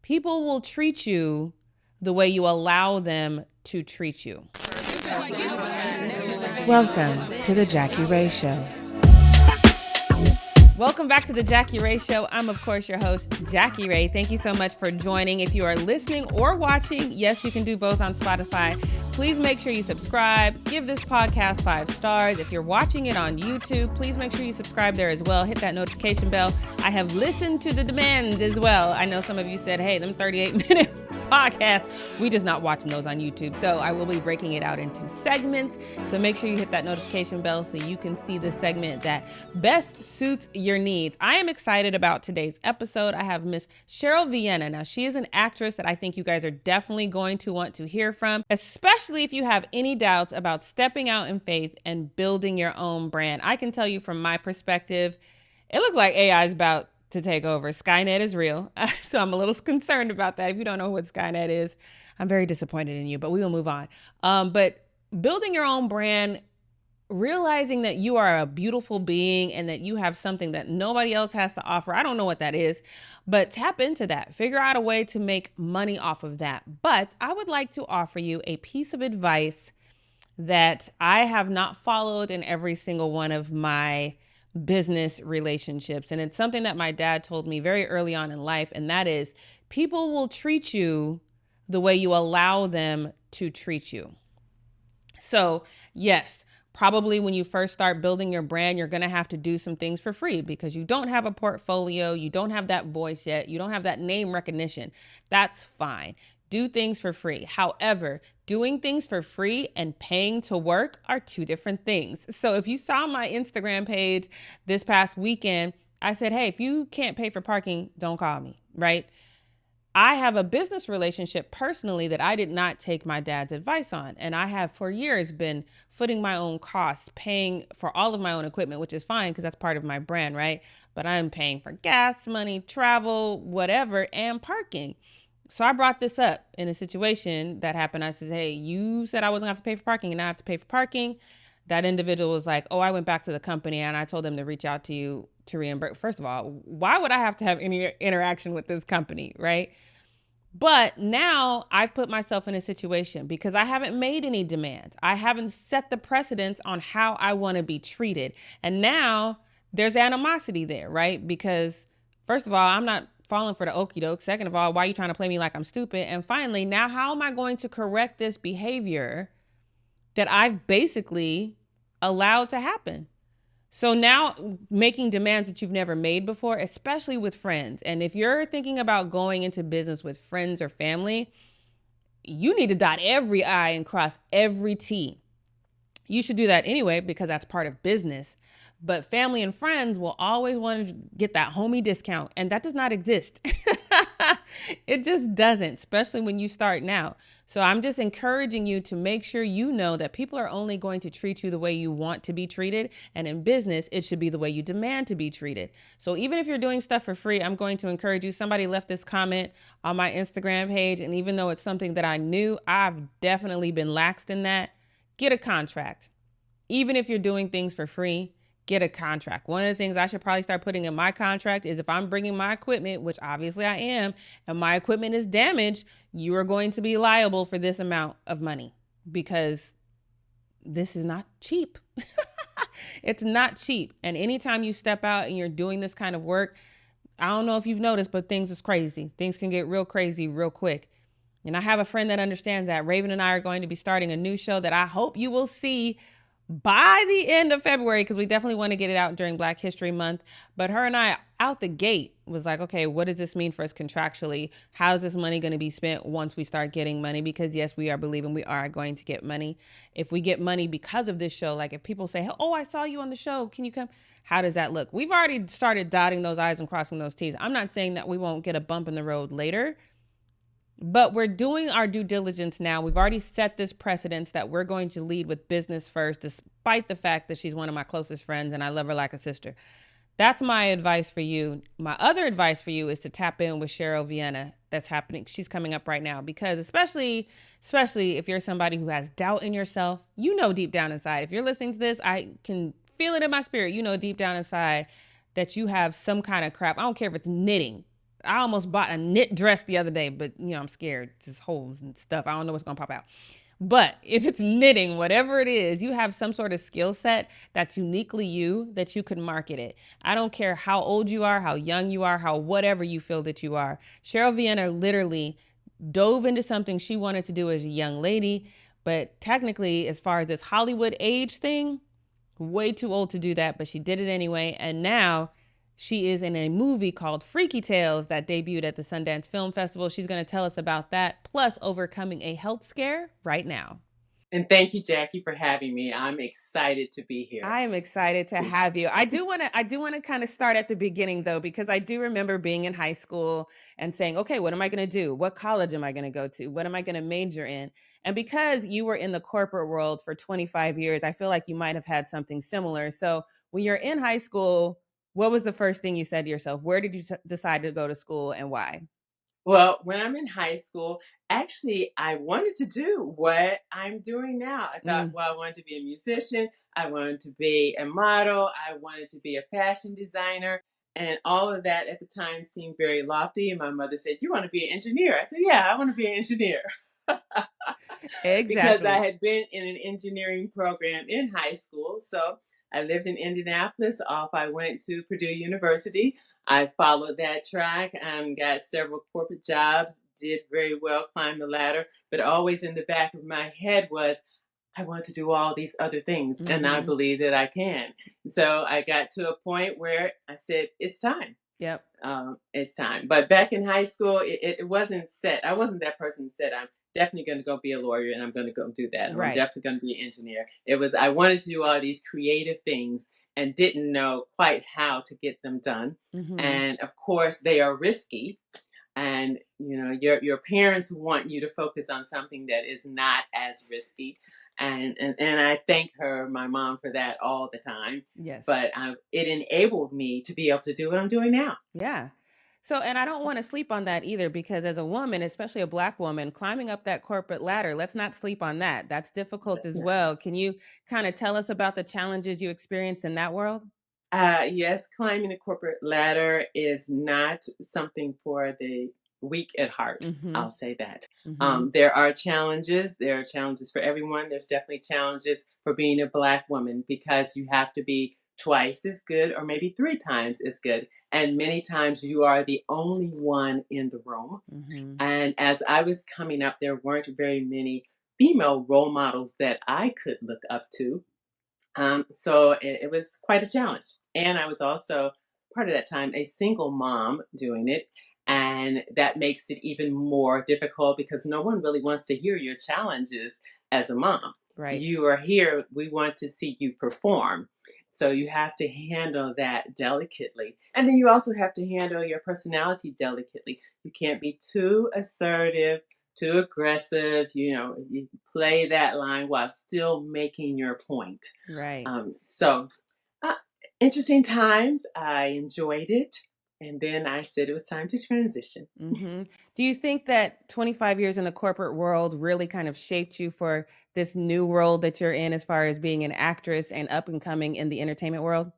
People will treat you the way you allow them to treat you. Welcome to the Jackie Rae Show. Welcome back to the Jackie Rae Show. I'm, of course, your host, Jackie Rae. Thank you so much for joining. If you are listening or watching, yes, you can do both on Spotify. Please make sure you subscribe. Give this podcast 5 stars. If you're watching it on YouTube, please make sure you subscribe there as well. Hit that notification bell. I have listened to the demands as well. I know some of you said, hey, them 38-minute podcasts, we just not watching those on YouTube. So I will be breaking it out into segments. So make sure you hit that notification bell so you can see the segment that best suits your needs. I am excited about today's episode. I have Miss Cheryl Vienna. Now, she is an actress that I think you guys are definitely going to want to hear from, especially if you have any doubts about stepping out in faith and building your own brand. I can tell you from my perspective, it looks like AI is about to take over. Skynet is real. So I'm a little concerned about that. If you don't know what Skynet is, I'm very disappointed in you, but we will move on. But building your own brand, realizing that you are a beautiful being and that you have something that nobody else has to offer. I don't know what that is, but tap into that. Figure out a way to make money off of that. But I would like to offer you a piece of advice that I have not followed in every single one of my business relationships. And it's something that my dad told me very early on in life. And that is, people will treat you the way you allow them to treat you. So yes, probably when you first start building your brand, you're going to have to do some things for free because you don't have a portfolio. You don't have that voice yet. You don't have that name recognition. That's fine. Do things for free. However, doing things for free and paying to work are two different things. So if you saw my Instagram page this past weekend, I said, hey, if you can't pay for parking, don't call me, right? I have a business relationship personally that I did not take my dad's advice on. And I have for years been footing my own costs, paying for all of my own equipment, which is fine because that's part of my brand, right? But I'm paying for gas money, travel, whatever, and parking. So I brought this up in a situation that happened. I said, hey, you said I wasn't going to have to pay for parking and I have to pay for parking. That individual was like, oh, I went back to the company and I told them to reach out to you to reimburse. First of all, why would I have to have any interaction with this company, right? But now I've put myself in a situation because I haven't made any demands. I haven't set the precedence on how I want to be treated. And now there's animosity there, right? Because first of all, I'm not falling for the okie doke. Second of all, why are you trying to play me like I'm stupid? And finally, now how am I going to correct this behavior that I've basically allowed to happen? So now making demands that you've never made before, especially with friends. And if you're thinking about going into business with friends or family, you need to dot every I and cross every T. You should do that anyway, because that's part of business. But family and friends will always want to get that homie discount. And that does not exist. It just doesn't, especially when you start now. So I'm just encouraging you to make sure you know that people are only going to treat you the way you want to be treated. And in business, it should be the way you demand to be treated. So even if you're doing stuff for free, I'm going to encourage you. Somebody left this comment on my Instagram page. And even though it's something that I knew, I've definitely been laxed in that. Get a contract. Even if you're doing things for free, get a contract. One of the things I should probably start putting in my contract is if I'm bringing my equipment, which obviously I am, and my equipment is damaged, you are going to be liable for this amount of money because this is not cheap. It's not cheap. And anytime you step out and you're doing this kind of work, I don't know if you've noticed, but things is crazy. Things can get real crazy real quick. And I have a friend that understands that. Raven and I are going to be starting a new show that I hope you will see by the end of February, because we definitely want to get it out during Black History Month. But her and I out the gate was like, okay, what does this mean for us contractually? How's this money going to be spent once we start getting money? Because yes, we are believing we are going to get money. If we get money because of this show, like if people say, oh, I saw you on the show, can you come? How does that look? We've already started dotting those I's and crossing those T's. I'm not saying that we won't get a bump in the road later, but we're doing our due diligence now. We've already set this precedence that we're going to lead with business first, despite the fact that she's one of my closest friends and I love her like a sister. That's my advice for you. My other advice for you is to tap in with Cheryl Vienna. That's happening. She's coming up right now because especially if you're somebody who has doubt in yourself, you know deep down inside, if you're listening to this, I can feel it in my spirit. You know deep down inside that you have some kind of crap. I don't care if it's knitting. I almost bought a knit dress the other day, but I'm scared. Just holes and stuff. I don't know what's gonna pop out. But if it's knitting, whatever it is, you have some sort of skill set that's uniquely you that you can market it. I don't care how old you are, how young you are, how whatever you feel that you are. Cheryl Vienna literally dove into something she wanted to do as a young lady, but technically, as far as this Hollywood age thing, way too old to do that, but she did it anyway. And now she is in a movie called Freaky Tales that debuted at the Sundance Film Festival. She's going to tell us about that, plus overcoming a health scare right now. And thank you, Jackie, for having me. I'm excited to be here. I am excited to have you. I do want to kind of start at the beginning though, because I do remember being in high school and saying, okay, what am I going to do? What college am I going to go to? What am I going to major in? And because you were in the corporate world for 25 years, I feel like you might have had something similar. So when you're in high school, what was the first thing you said to yourself? Where did you decide to go to school and why? Well, when I'm in high school, actually, I wanted to do what I'm doing now. I thought, well, I wanted to be a musician. I wanted to be a model. I wanted to be a fashion designer. And all of that at the time seemed very lofty. And my mother said, you want to be an engineer? I said, yeah, I want to be an engineer. Because I Exactly. had been in an engineering program in high school. So I lived in Indianapolis. Off I went to Purdue University. I followed that track, got several corporate jobs, did very well, climbed the ladder. But always in the back of my head was, I want to do all these other things, and I believe that I can. So I got to a point where I said, it's time. Yep. It's time. But back in high school, it wasn't set. I wasn't that person that said, I'm definitely going to go be a lawyer and I'm going to go do that. Or I'm Right. definitely going to be an engineer. It was, I wanted to do all these creative things and didn't know quite how to get them done. And of course, they are risky. And your parents want you to focus on something that is not as risky. And I thank her, my mom, for that all the time. Yes. But it enabled me to be able to do what I'm doing now. Yeah. So, and I don't want to sleep on that either, because as a woman, especially a Black woman, climbing up that corporate ladder, let's not sleep on that. That's difficult That's as not. well. Can you kind of tell us about the challenges you experienced in that world? Yes, climbing the corporate ladder is not something for the weak at heart. Mm-hmm. I'll say that. Mm-hmm. There are challenges. There are challenges for everyone. There's definitely challenges for being a Black woman because you have to be twice as good or maybe three times as good. And many times you are the only one in the room. Mm-hmm. And as I was coming up, there weren't very many female role models that I could look up to. So it was quite a challenge. And I was also, part of that time, a single mom doing it. And that makes it even more difficult because no one really wants to hear your challenges as a mom. Right. You are here, we want to see you perform. So you have to handle that delicately. And then you also have to handle your personality delicately. You can't be too assertive, too aggressive. You play that line while still making your point. Right. So uh, interesting times. I enjoyed it. And then I said it was time to transition. Mm-hmm. Do you think that 25 years in the corporate world really kind of shaped you for this new world that you're in as far as being an actress and up and coming in the entertainment world?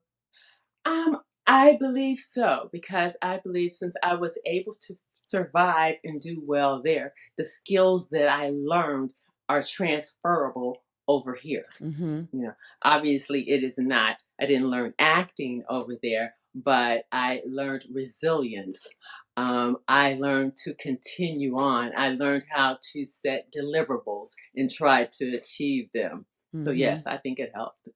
Um, I believe so because I believe since I was able to survive and do well there, the skills that I learned are transferable over here. Mm-hmm. You know, obviously it is not. I didn't learn acting over there, but I learned resilience. I learned to continue on. I learned how to set deliverables and try to achieve them. So Mm-hmm. yes, I think it helped.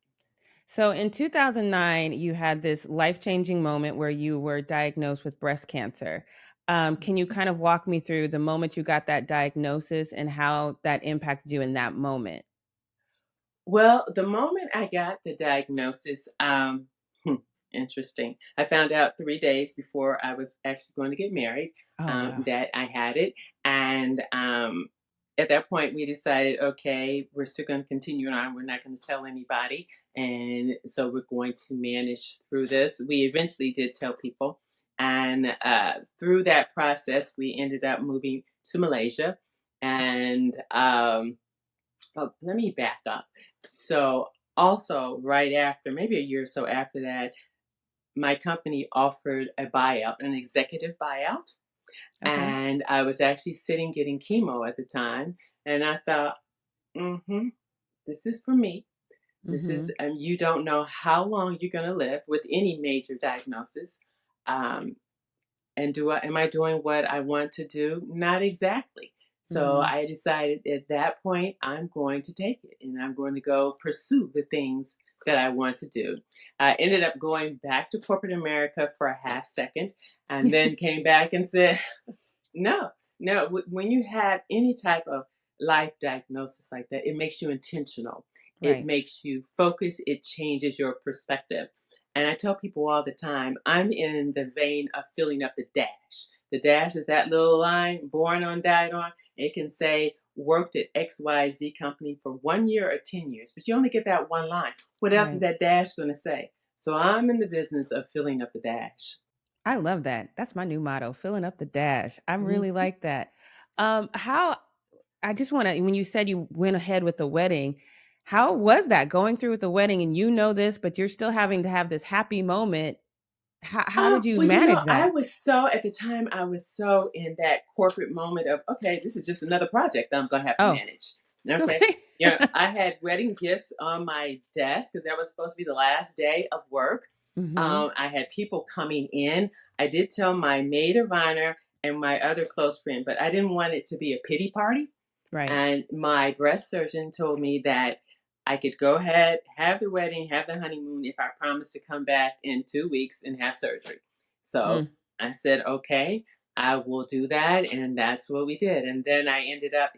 So in 2009, you had this life-changing moment where you were diagnosed with breast cancer. Can you kind of walk me through the moment you got that diagnosis and how that impacted you in that moment? Well, the moment I got the diagnosis, hmm, interesting. I found out 3 days before I was actually going to get married Oh, wow. that I had it. And at that point, we decided, okay, we're still going to continue on. We're not going to tell anybody. And so we're going to manage through this. We eventually did tell people. And through that process, we ended up moving to Malaysia. And oh, let me back up. So, also, right after, maybe a year or so after that, my company offered a buyout, an executive buyout. Okay. And I was actually sitting getting chemo at the time. And I thought, mm-hmm, this is for me. This is, Mm-hmm. you don't know how long you're going to live with any major diagnosis. Um, and am I doing what I want to do? Not exactly. So Mm-hmm. I decided at that point, I'm going to take it and I'm going to go pursue the things that I want to do. I ended up going back to corporate America for a half second and then came back and said, no, no. When you have any type of life diagnosis like that, it makes you intentional. It Right. makes you focus. It changes your perspective. And I tell people all the time, I'm in the vein of filling up the dash. The dash is that little line, born on, died on. It can say, worked at XYZ company for 1 year or 10 years, but you only get that one line. What else is Right. that dash going to say? So I'm in the business of filling up the dash. I love that. That's my new motto, filling up the dash. I really Mhm. like that. How I just want to, when you said you went ahead with the wedding, how was that going through with the wedding and you know this, but you're still having to have this happy moment? How did you Well, manage I that? was so, at the time, I was so in that corporate moment of, okay, this is just another project that I'm going to have to Oh, manage. Okay. okay. I had wedding gifts on my desk because that was supposed to be the last day of work. Mm-hmm. I had people coming in. I did tell my maid of honor and my other close friend, but I didn't want it to be a pity party. Right. And my breast surgeon told me that I could go ahead, have the wedding, have the honeymoon if I promised to come back in 2 weeks and have surgery. So Mm. I said, okay, I will do that. And that's what we did. And then I ended up,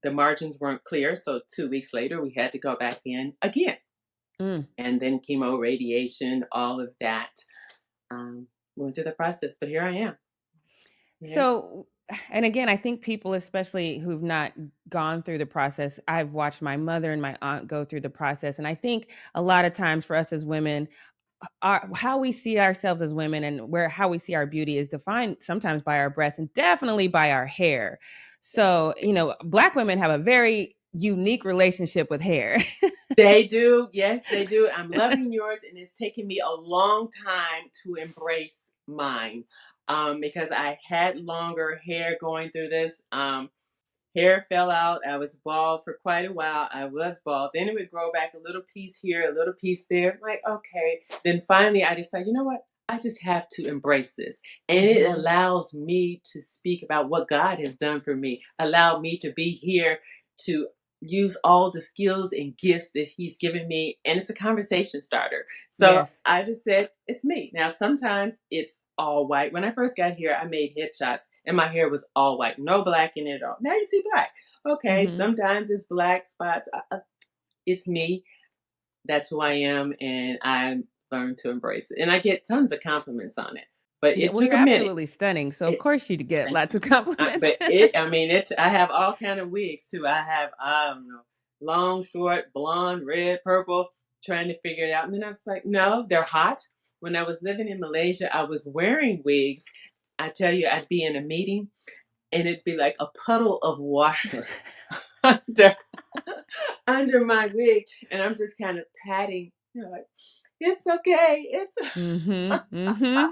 the margins weren't clear. So 2 weeks later, we had to go back in again. Mm. And then chemo, radiation, all of that. Went through the process, but here I am. Yeah. So, and again, I think people, especially who've not gone through the process, I've watched my mother and my aunt go through the process. And I think a lot of times for us as women, how we see ourselves as women and how we see our beauty is defined sometimes by our breasts and definitely by our hair. So, Black women have a very unique relationship with hair. They do. Yes, they do. I'm loving yours, and it's taken me a long time to embrace mine because I had longer hair going through this. Hair fell out. I was bald for quite a while. I was bald. Then it would grow back a little piece here, a little piece there. I'm like, okay. Then finally, I decided, you know what? I just have to embrace this. And it Hmm. allows me to speak about what God has done for me, allow me to be here to use all the skills and gifts that He's given me. And it's a conversation starter. So Yes. I just said, it's me. Now, sometimes it's all white. When I first got here, I made headshots and my hair was all white, no black in it at all. Now you see black. Okay, Hmm. sometimes it's black spots. It's me. That's who I am, and I learned to embrace it. And I get tons of compliments on it, but Yeah. it Well, took you're a minute. absolutely stunning. So of It, course you'd get thank lots you. of compliments. But it, I mean, it. I have all kind of wigs too. I have, I don't know, long, short, blonde, red, purple. Trying to figure it out, and then I was like, no, they're hot. When I was living in Malaysia, I was wearing wigs. I tell you, I'd be in a meeting and it'd be like a puddle of water under under my wig, and I'm just kind of patting, like it's okay, it's. Hmm. Hmm.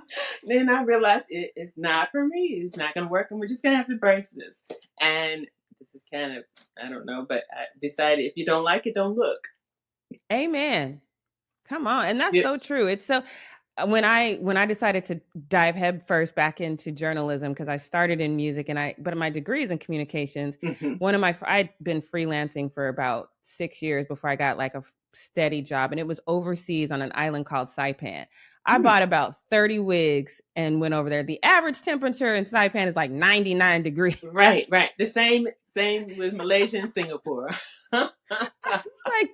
Then I realized it's not for me. It's not going to work, and we're just going to have to embrace this. And this is kind of, I don't know, but I decided if you don't like it, don't look. Amen. Come on. And that's Yeah. so true. It's so when I decided to dive head first back into journalism because I started in music but my degree is in communications. Hmm. I'd been freelancing for about 6 years before I got like a steady job, and it was overseas on an island called Saipan. I bought about 30 wigs and went over there. The average temperature in Saipan is like 99 degrees. Right, right. The same with Malaysia and Singapore. It's like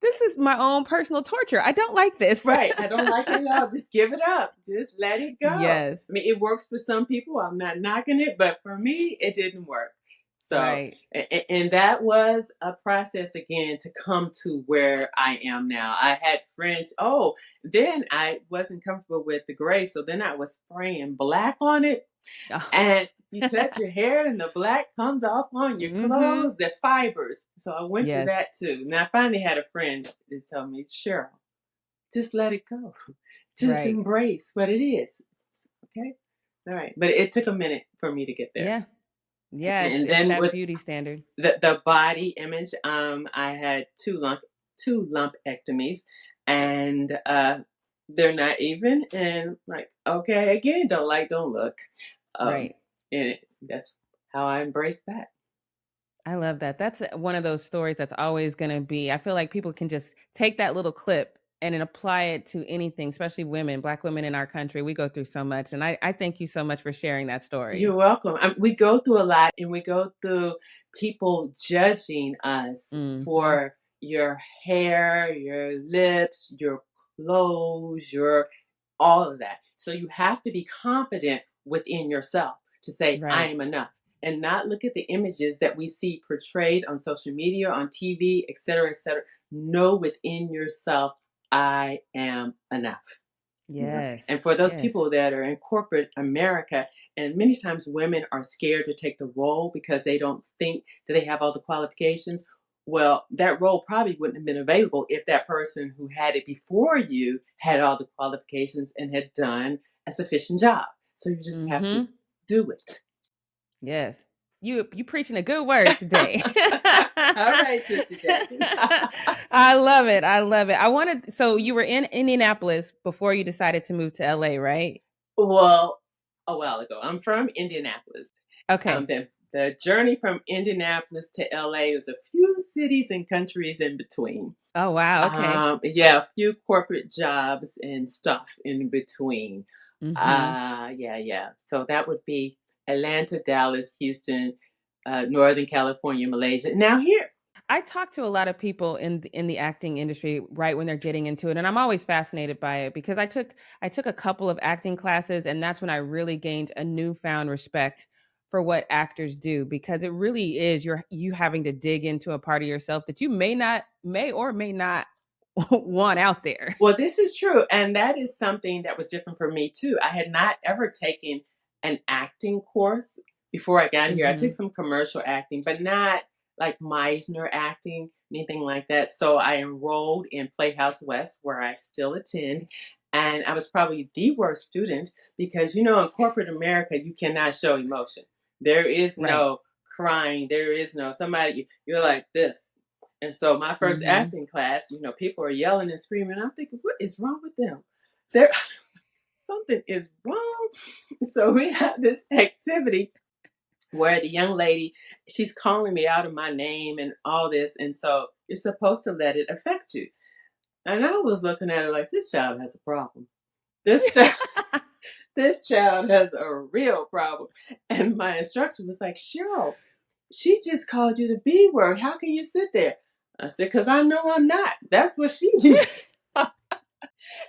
this is my own personal torture. I don't like this. Right. I don't like it at all. Just give it up. Just let it go. Yes. I mean, it works for some people. I'm not knocking it, but for me, it didn't work. So, Right. and that was a process again to come to where I am now. I had friends. Oh, then I wasn't comfortable with the gray. So then I was spraying black on it. Oh. And you touch your hair and the black comes off on your Hmm. clothes, the fibers. So I went through Yes. that too. And I finally had a friend that told me, Cheryl, just let it go. Just Right. embrace what it is. Okay. All right. But it took a minute for me to get there. Yeah. Yeah. And It's then that with beauty standard. the body image, I had two lumpectomies, and they're not even. And like, okay, again, don't like, don't look. Right. And that's how I embraced that. I love that. That's one of those stories that's always going to be. I feel like people can just take that little clip and then apply it to anything, especially women, Black women in our country. We go through so much. And I thank you so much for sharing that story. You're welcome. We go through a lot, and we go through people judging us Hmm. for your hair, your lips, your clothes, your all of that. So you have to be confident within yourself to say, I Right. am enough, and not look at the images that we see portrayed on social media, on TV, et cetera, et cetera. Know within yourself, I am enough. Yes. And for those Yes. people that are in corporate America, and many times women are scared to take the role because they don't think that they have all the qualifications. Well, that role probably wouldn't have been available if that person who had it before you had all the qualifications and had done a sufficient job. So you just have to Hmm. do it. Yes. You preaching a good word today. All right, Sister Jackie. I love it. I love it. So you were in Indianapolis before you decided to move to LA, right? Well, a while ago. I'm from Indianapolis. Okay. The journey from Indianapolis to LA is a few cities and countries in between. Oh wow. Okay. Yeah, a few corporate jobs and stuff in between. Mhm. Yeah, yeah. So that would be Atlanta, Dallas, Houston, Northern California, Malaysia. Now here. I talk to a lot of people in the acting industry right when they're getting into it, and I'm always fascinated by it because I took a couple of acting classes, and that's when I really gained a newfound respect for what actors do because it really is you having to dig into a part of yourself that you may or may not want out there. Well, this is true. And that is something that was different for me too. I had not ever taken an acting course before I got here. I took Mhm. some commercial acting, but not like Meisner acting, anything like that. So I enrolled in Playhouse West, where I still attend. And I was probably the worst student because, in corporate America, you cannot show emotion. There is Right. no crying. There is no somebody, you're like this. And so my first Mhm. acting class, people are yelling and screaming. I'm thinking, what is wrong with them? There, something is wrong. So we have this activity where the young lady, she's calling me out of my name and all this. And so you're supposed to let it affect you. And I was looking at her like, this child has a problem. This child, this child has a real problem. And my instructor was like, Cheryl, she just called you the B word. How can you sit there? I said, because I know I'm not. That's what she did.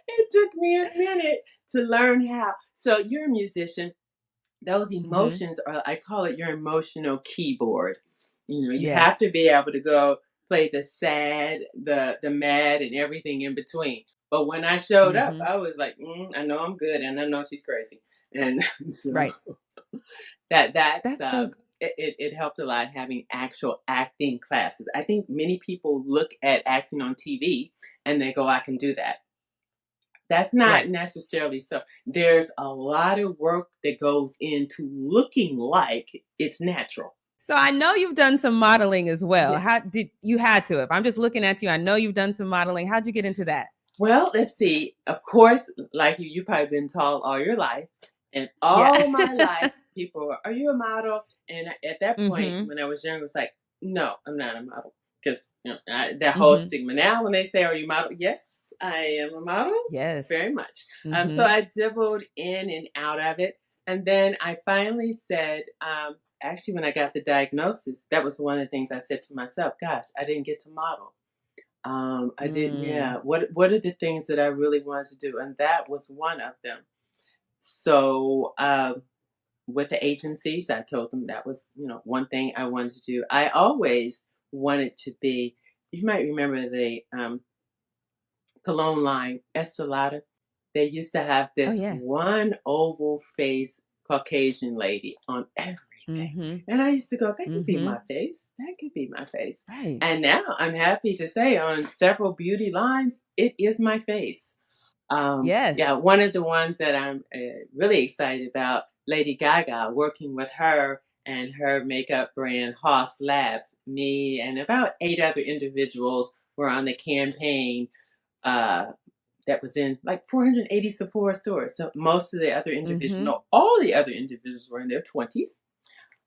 It took me a minute to learn how. So you're a musician. Those Mhm. emotions are, I call it your emotional keyboard. You have Yes. to be able to go play the sad, the mad, and everything in between. But when I showed up, Mhm. I was like, I know I'm good, and I know she's crazy, and so Right. that's That's so it helped a lot having actual acting classes. I think many people look at acting on TV and they go, I can do that. That's not right. necessarily so. There's a lot of work that goes into looking like it's natural. So I know you've done some modeling as well. Yes. How did you had to? If I'm just looking at you, I know you've done some modeling. How'd you get into that? Well, let's see. Of course, like you've probably been taught all your life. And Yeah. all my life, people are you a model? And at that point, Mhm. when I was younger, it was like, no, I'm not a model. Because that whole Mhm. stigma. Now, when they say, are you a model? Yes, I am a model. Yes. Very much. So Mhm. I dibbled in and out of it. And then I finally said, actually, when I got the diagnosis, that was one of the things I said to myself, gosh, I didn't get to model. I didn't. Mm. Yeah. What are the things that I really wanted to do? And that was one of them. So with the agencies, I told them that was one thing I wanted to do. I always wanted to be. You might remember the cologne line Estee Lauder. They used to have Oh this yeah. one oval face Caucasian lady on everything. everything. Mm-hmm. And I used to go, that could be Mm-hmm. my face. That could be my face. Right. And now I'm happy to say on several beauty lines, it is my face. Yes. Yeah, one of the ones that I'm really excited about, Lady Gaga, working with her and her makeup brand, Haas Labs. Me and about 8 other individuals were on the campaign uh, that was in like 480 Sephora stores. So most of the other individuals, Mm-hmm. no, all the other individuals were in their 20s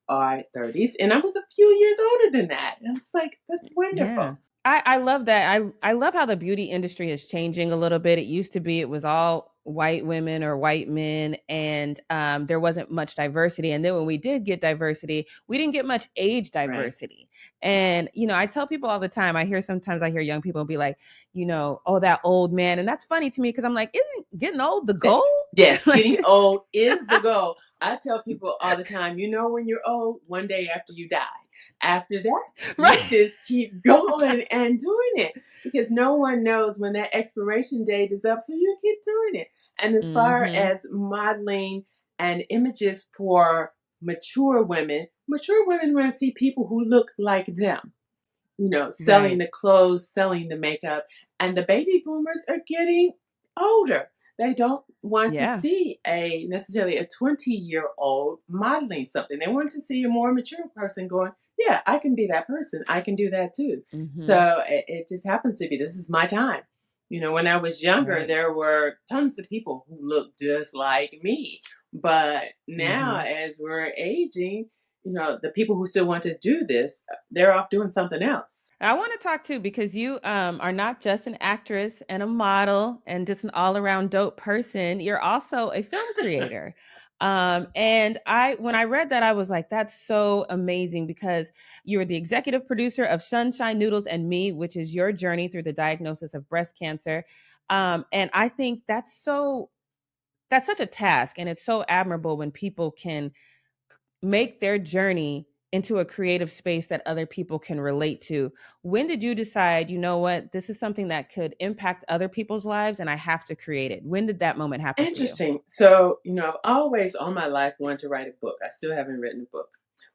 or 30s. And I was a few years older than that. And I was like, that's Yeah. wonderful. I love that. I love how the beauty industry is changing a little bit. It used to be it was all white women or white men, and there wasn't much diversity. And then when we did get diversity, we didn't get much age Right. diversity. And I tell people all the time. Sometimes I hear young people be like, oh, that old man, and that's funny to me because I'm like, isn't getting old the goal? Yes, getting Like, old is the goal. I tell people all the time, when you're old, one day after you die. After that, you right? just keep going and doing it because no one knows when that expiration date is up. So you keep doing it. And as far Mm-hmm. as modeling and images for mature women want to see people who look like them, selling Right. the clothes, selling the makeup. And the baby boomers are getting older. They don't want to Yeah. see necessarily a 20-year-old modeling something. They want to see a more mature person going, yeah, I can be that person. I can do that too. Mm-hmm. So it just happens to be, this is my time. When I was younger, Right. there were tons of people who looked just like me. But now, Mm-hmm. as we're aging, the people who still want to do this, they're off doing something else. I want to talk too because you are not just an actress and a model and just an all-around dope person. You're also a film creator. And when I read that, I was like, that's so amazing because you are the executive producer of Sunshine Noodles and Me, which is your journey through the diagnosis of breast cancer. And I think that's such a task, and it's so admirable when people can make their journey into a creative space that other people can relate to. When did you decide, you know what, this is something that could impact other people's lives and I have to create it? When did that moment happen for you? Interesting. So, I've always all my life wanted to write a book. I still haven't written a book.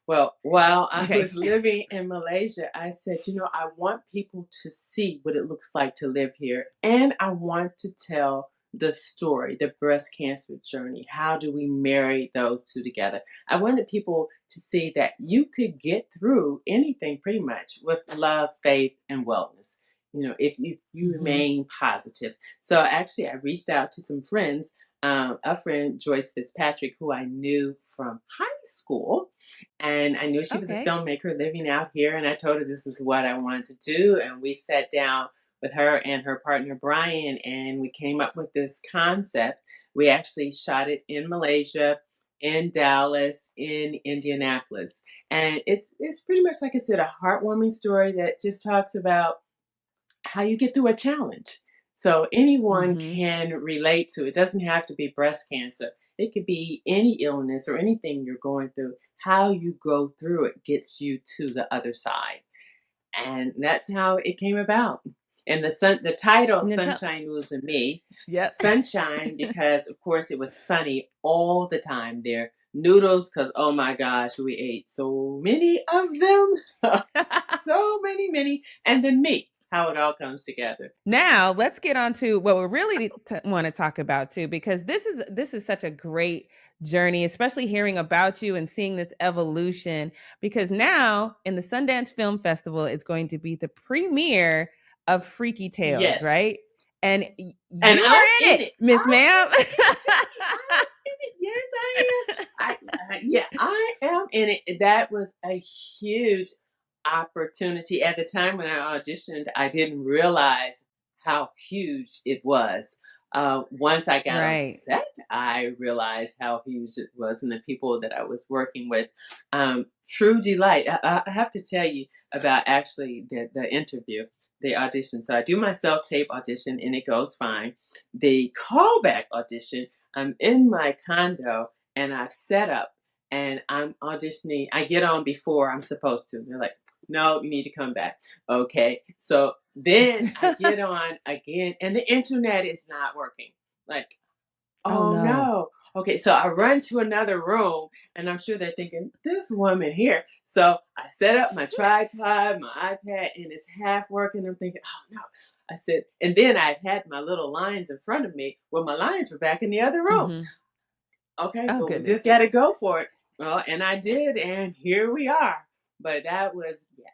Well, while I Okay. was living in Malaysia, I said, I want people to see what it looks like to live here. And I want to tell the story, the breast cancer journey. How do we marry those two together? I wanted people to see that you could get through anything pretty much with love, faith, and wellness. If you Mm-hmm. remain positive. So actually, I reached out to some friends. A friend, Joyce Fitzpatrick, who I knew from high school, and I knew she was a Okay. filmmaker living out here. And I told her this is what I wanted to do, and we sat down with her and her partner Brian, and we came up with this concept. We actually shot it in Malaysia, in Dallas, in Indianapolis, and it's pretty much like I said, a heartwarming story that just talks about how you get through a challenge. So anyone Mm-hmm. can relate to it. It doesn't have to be breast cancer. It could be any illness or anything you're going through. How you go through it gets you to the other side. And that's how it came about. And the title Sunshine Noodles and Me, Yep. sunshine because of course it was sunny all the time there. Noodles because oh my gosh, we ate so many of them. So many. And then me, how it all comes together. Now let's get on to what we really want to talk about too, because this is such a great journey, especially hearing about you and seeing this evolution. Because now in the Sundance Film Festival, it's going to be the premiere of Freaky Tales, Yes. right? And And you I'm are in in it, it. Miss Ma'am. I'm in it, Jackie. I'm in it. Yes, I am. Yeah, I am in it. That was a huge opportunity. At the time when I auditioned, I didn't realize how huge it was. Once I got on Right. set, I realized how huge it was and the people that I was working with. True delight. I have to tell you about actually the interview, the audition. So I do my self-tape audition and it goes fine. The callback audition, I'm in my condo and I've set up and I'm auditioning. I get on before I'm supposed to. They're like, no, you need to come back. Okay. So then I get on again and the internet is not working. Like, Oh oh no. no. Okay, so I run to another room, and I'm sure they're thinking, this woman here. So I set up my tripod, my iPad, and it's half working. I'm thinking, oh no. I said, and then I had my little lines in front of me. Well, my lines were back in the other room. Mm-hmm. Okay, Oh but we goodness. just got to go for it. Well, and I did, and here we are. But that was, yeah,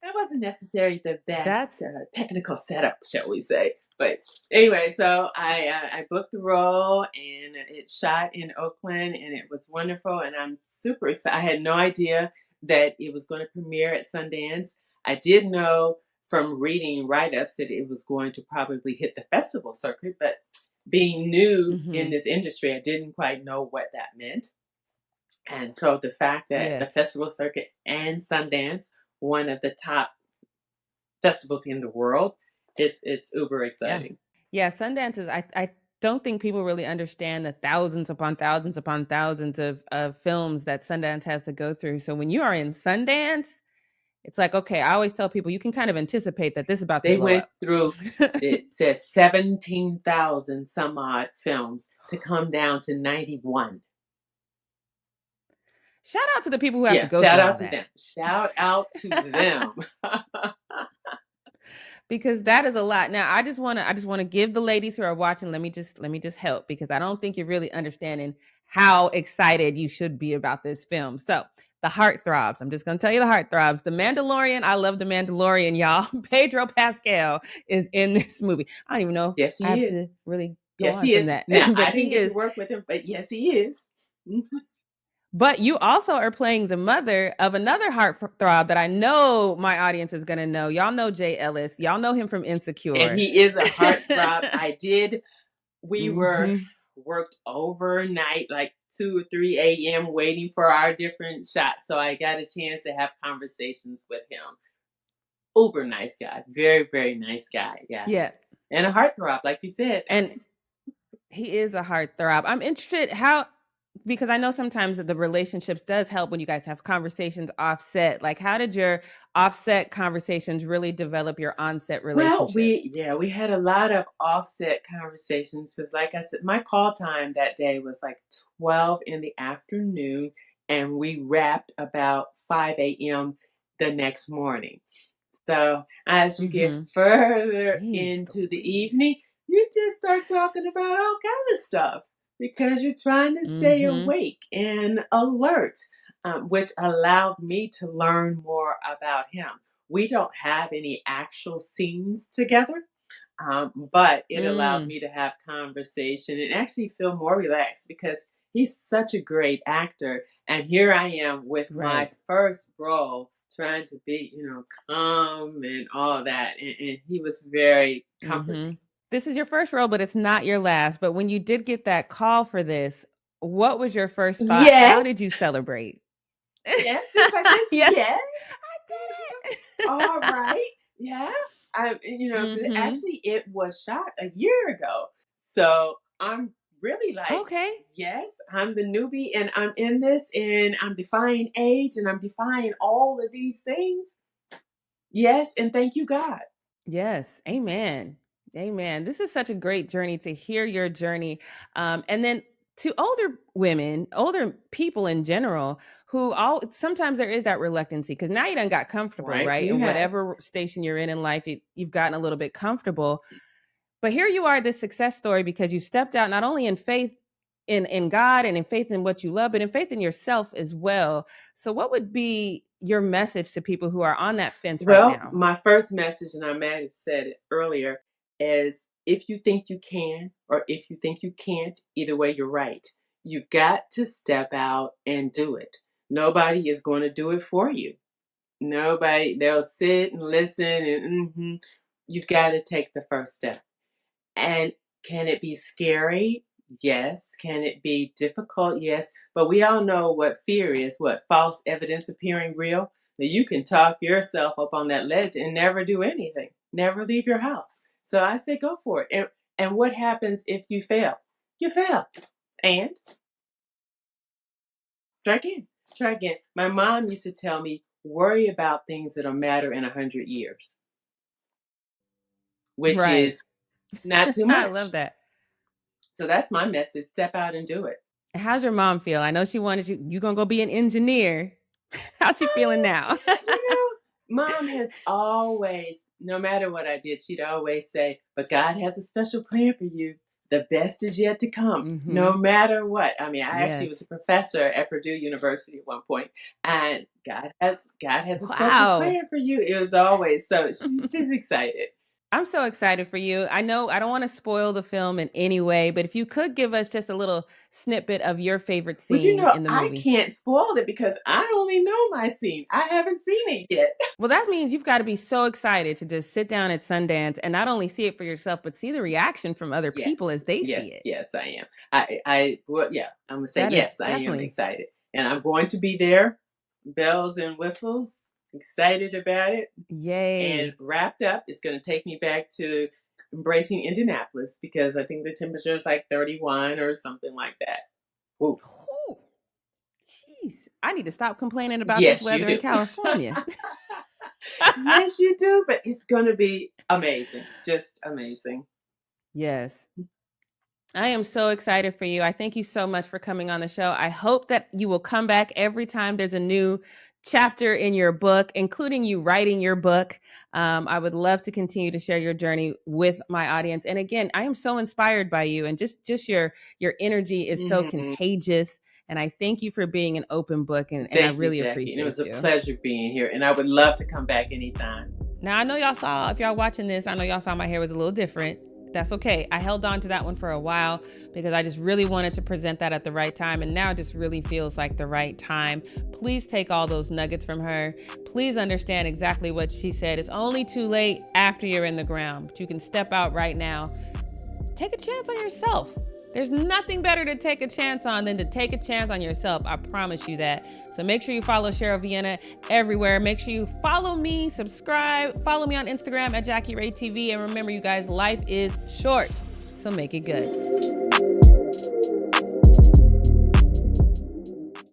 that wasn't necessarily the best That's technical setup, shall we say. But anyway, so I booked the role, and it shot in Oakland, and it was wonderful, and I'm super excited. I had no idea that it was going to premiere at Sundance. I did know from reading write-ups that it was going to probably hit the festival circuit, but being new in mm-hmm. this industry, I didn't quite know what that meant. And so the fact that the Yes. festival circuit and Sundance, one of the top festivals in the world, it's uber Yeah. exciting. Yeah. Sundance is, I don't think people really understand the thousands upon thousands upon thousands of films that Sundance has to go through. So when you are in Sundance, it's like, okay, I always tell people you can kind of anticipate that this is about to They blow went up. through, it says 17,000 some odd films to come down to 91. Shout out to the people who have to Yeah, go shout through out all to that. them. Shout out to them. Because that is a lot. Now, I just want to give the ladies who are watching, let me just help, because I don't think you're really understanding how excited you should be about this film. So, the heartthrobs. I'm just going to tell you the heartthrobs. The Mandalorian, I love The Mandalorian, y'all. Pedro Pascal is in this movie. I don't even know if Yes, I he have is. to really go Yes, on he from is. that. Now, But I didn't he get to is. work with him, but yes, he is. But you also are playing the mother of another heartthrob that I know my audience is going to know. Y'all know Jay Ellis. Y'all know him from And Insecure. he is a heartthrob. We were hmm worked overnight, like 2 or 3 a.m. waiting for our different shots. So I got a chance to have conversations with him. Uber nice guy. Very, very nice guy. Yeah. Yes. And a heartthrob, like you said. And he is a heartthrob. I'm interested how, because I know sometimes that the relationships does help when you guys have conversations offset. Like, how did your offset conversations really develop your onset Well, relationship? we had a lot of offset conversations because, like I said, my call time that day was like 12 in the afternoon, and we wrapped about 5 a.m. the next morning. So as you get Mm-hmm. further Jeez into the Louise. evening, you just start talking about all kind of stuff because you're trying to stay Mm-hmm. awake and alert, which allowed me to learn more about him. We don't have any actual scenes together, but it allowed Mm. me to have conversation and actually feel more relaxed because he's such a great actor. And here I am with my Right. first role trying to be, calm and all that. And he was very Mm-hmm. comforting. This is your first role, but it's not your last. But when you did get that call for this, what was your first thought? How did Yes. you celebrate? Yes. Just like this. Yes, Yes. I did All it. right. Yeah. 'Cause mm-hmm. actually it was shot a year ago. So I'm really like, Okay. yes, I'm the newbie and I'm in this and I'm defying age and I'm defying all of these things. Yes. And thank you, God. Yes. Amen. Amen. This is such a great journey to hear your journey. And then to older women, older people in general, who all sometimes there is that reluctancy because now you done got comfortable, Right. right? You And have. whatever station you're in life, you've gotten a little bit comfortable. But here you are, this success story, because you stepped out not only in faith in God and in faith in what you love, but in faith in yourself as well. So what would be your message to people who are on that fence right Well, now? my first message, and I may have said it earlier, is if you think you can or if you think you can't, either way, you're right. You've got to step out and do it. Nobody is going to do it for you. Nobody, they'll sit and listen and you've got to take the first step. And can it be scary? Yes. Can it be difficult? Yes. But we all know what fear is, what false evidence appearing real. That you can talk yourself up on that ledge and never do anything, never leave your house. So I say go for it. And what happens if you fail? You fail. And try again. Try again. My mom used to tell me, worry about things that'll matter in 100 years, which Right. is not too I love much. that. So that's my message. Step out and do it. How's your mom feel? I know she wanted you gonna go be an engineer. How's she feeling now? Mom has always, no matter what I did, she'd always say, but God has a special plan for you. The best is yet to come, no matter what. I mean, I actually was a professor at Purdue University at one point, and God has a special plan for you. It was always so. She's excited. I'm so excited for you. I know I don't want to spoil the film in any way, but if you could give us just a little snippet of your favorite scene in the movie. I can't spoil it because I only know my scene. I haven't seen it yet. Well, that means you've got to be so excited to just sit down at Sundance and not only see it for yourself, but see the reaction from other people as they see it. Yes, I am. I'm going to say yes, I am excited. And I'm going to be there, bells and whistles. Excited about it. Yay. And wrapped up, it's going to take me back to embracing Indianapolis because I think the temperature is like 31 or something like that. Ooh. Jeez. I need to stop complaining about this weather in California. Yes, you do, but it's going to be amazing. Just amazing. Yes. I am so excited for you. I thank you so much for coming on the show. I hope that you will come back every time there's a new chapter in your book, including you writing your book. I would love to continue to share your journey with my audience. And again, I am so inspired by you, and just your energy is so contagious. And I thank you for being an open book, and I really appreciate it. It was a pleasure being here, and I would love to come back anytime. Now, I know y'all saw, if y'all watching this, I know y'all saw my hair was a little different. That's okay. I held on to that one for a while because I just really wanted to present that at the right time. And now it just really feels like the right time. Please take all those nuggets from her. Please understand exactly what she said. It's only too late after you're in the ground, but you can step out right now. Take a chance on yourself. There's nothing better to take a chance on than to take a chance on yourself. I promise you that. So make sure you follow Cheryl Vienna everywhere. Make sure you follow me, subscribe, follow me on Instagram at Jackie Rae TV. And remember, you guys, life is short, so make it good.